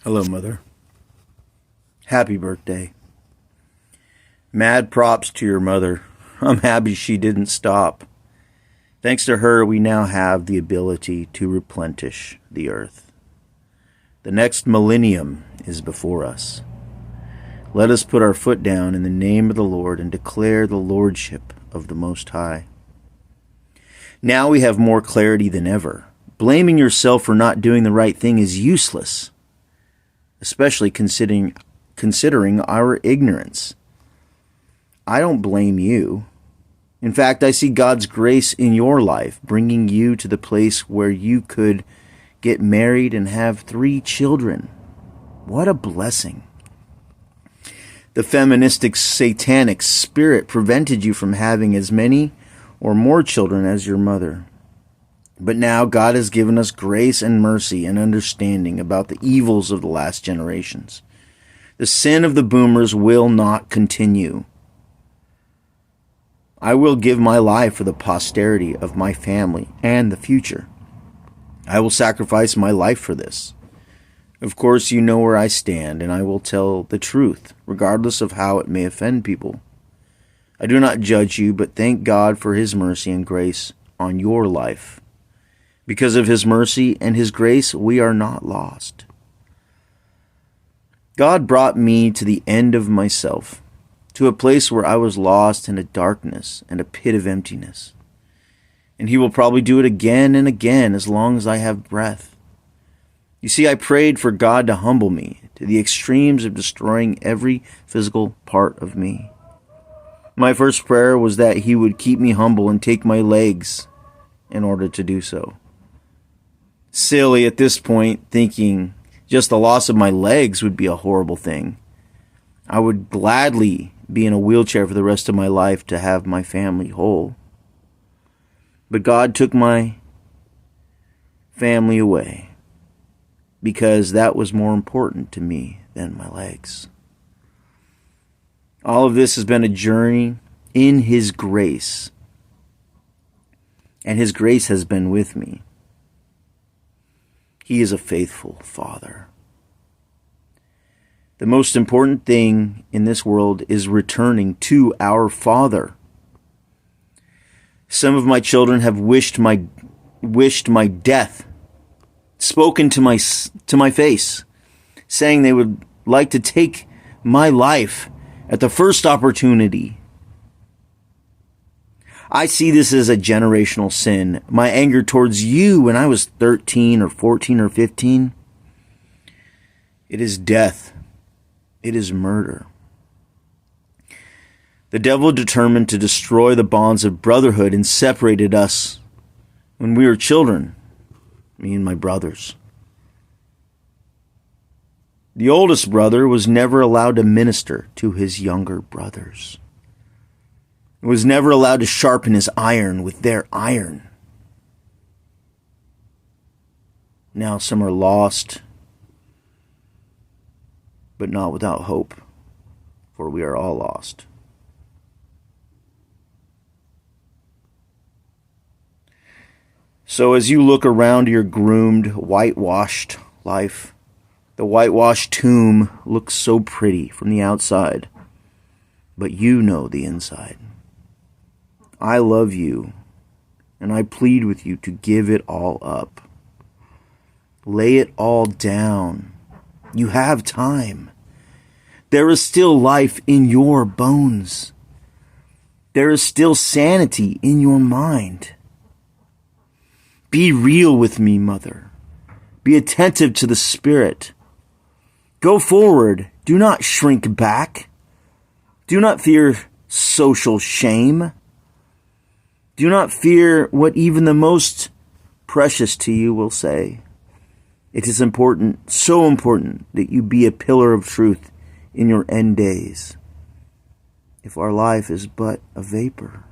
Hello, Mother. Happy birthday. Mad props to your mother. I'm happy she didn't stop. Thanks to her, we now have the ability to replenish the earth. The next millennium is before us. Let us put our foot down in the name of the Lord and declare the lordship of the Most High. Now we have more clarity than ever. Blaming yourself for not doing the right thing is useless, especially considering our ignorance. I don't blame you. In fact, I see God's grace in your life, bringing you to the place where you could get married and have 3 children. What a blessing. The feministic satanic spirit prevented you from having as many or more children as your mother. But now God has given us grace and mercy and understanding about the evils of the last generations. The sin of the boomers will not continue. I will give my life for the posterity of my family and the future. I will sacrifice my life for this. Of course, you know where I stand, and I will tell the truth, regardless of how it may offend people. I do not judge you, but thank God for His mercy and grace on your life. Because of His mercy and His grace, we are not lost. God brought me to the end of myself, to a place where I was lost in a darkness and a pit of emptiness. And He will probably do it again and again as long as I have breath. You see, I prayed for God to humble me to the extremes of destroying every physical part of me. My first prayer was that He would keep me humble and take my legs in order to do so. Silly at this point, thinking just the loss of my legs would be a horrible thing. I would gladly be in a wheelchair for the rest of my life to have my family whole. But God took my family away because that was more important to me than my legs. All of this has been a journey in His grace, and His grace has been with me. He is a faithful Father. The most important thing in this world is returning to our Father. Some of my children have wished my death, spoken to my face, saying they would like to take my life at the first opportunity. I see this as a generational sin. My anger towards you when I was 13 or 14 or 15, it is death. It is murder. The devil determined to destroy the bonds of brotherhood and separated us when we were children, me and my brothers. The oldest brother was never allowed to minister to his younger brothers. He was never allowed to sharpen his iron with their iron. Now some are lost, but not without hope, for we are all lost. So as you look around your groomed, whitewashed life, the whitewashed tomb looks so pretty from the outside, but you know the inside. I love you, and I plead with you to give it all up. Lay it all down. You have time. There is still life in your bones. There is still sanity in your mind. Be real with me, Mother. Be attentive to the Spirit. Go forward. Do not shrink back. Do not fear social shame. Do not fear what even the most precious to you will say. It is important, so important, that you be a pillar of truth in your end days. If our life is but a vapor.